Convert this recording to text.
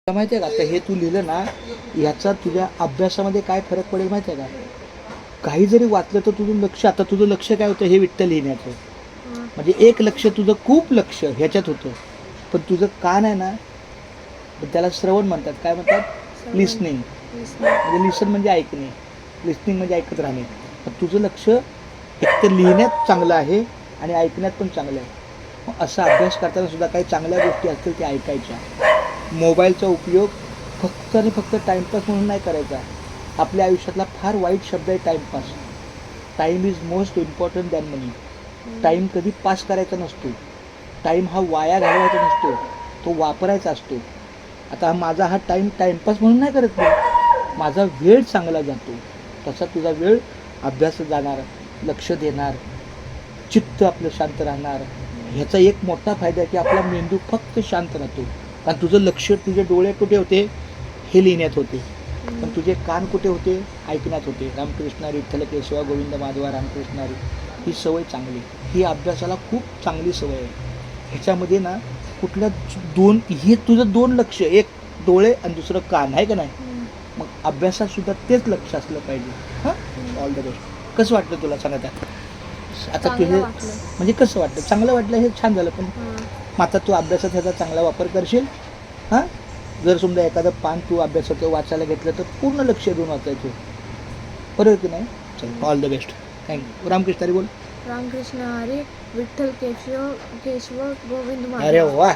तुला माहिती आहे का, आता हे तू लिहिलं ना, याचा तुझ्या अभ्यासामध्ये काय फरक पडेल माहिती आहे का? काही जरी वाचलं तर तुझं लक्ष, आता तुझं लक्ष काय होतं हे विठ्ठल लिहिण्याचं, म्हणजे एक लक्ष तुझं, खूप लक्ष ह्याच्यात होतं. पण तुझं कान आहे ना, त्याला श्रवण म्हणतात. काय म्हणतात? लिसनिंग. म्हणजे लिसन म्हणजे ऐकणे, लिसनिंग म्हणजे ऐकत राहणे. पण तुझं लक्ष एकतर लिहिण्यात चांगलं आहे आणि ऐकण्यात पण चांगलं आहे. मग असा अभ्यास करताना सुद्धा काही चांगल्या गोष्टी असतील त्या ऐकायच्या. मोबाईलचा उपयोग फक्त आणि फक्त टाईमपास म्हणून नाही करायचा. आपल्या आयुष्यातला फार वाईट शब्द आहे timepass. Time is most important than money. Time कधी पास करायचा नसतो. टाईम हा वाया घालवायचा नसतो, तो वापरायचा असतो. आता माझा हा टाईमपास म्हणून नाही करत मी, माझा वेळ चांगला जातो. तसा तुझा वेळ अभ्यासात जाणार, लक्ष देणार, चित्त आपलं शांत राहणार. ह्याचा एक मोठा फायदा आहे की आपला मेंदू फक्त शांत राहतो. कारण तुझं लक्ष, तुझे डोळे कुठे होते? हे लिहिण्यात होते. पण तुझे कान कुठे होते? ऐकण्यात होते. रामकृष्ण हरी, विठ्ठल केशवा गोविंद माधवा रामकृष्ण हरी. ही सवय चांगली, ही अभ्यासाला खूप चांगली सवय आहे. ह्याच्यामध्ये ना कुठल्या दोन, हे तुझं दोन लक्ष, एक डोळे आणि दुसरं कान आहे का नाही. मग अभ्यासात सुद्धा तेच लक्ष असलं पाहिजे. हां, ऑल द बेस्ट. कसं वाटतं तुला सांगत आहे? आता तुझे म्हणजे कसं वाटतं? चांगलं वाटलं हे छान झालं. पण मग आता तू अभ्यासात ह्याचा चांगला वापर करशील. हां, जर समजा एखादं पान तू अभ्यासाचं वाचायला घेतलं तर पूर्ण लक्ष देऊन वाचायचं, बरोबर की नाही? चल, all the best. Thank you. Ramkrishna Hari बोल. रामकृष्ण हरी, विठ्ठल केशव केशव गोविंद अरे माधव. वा.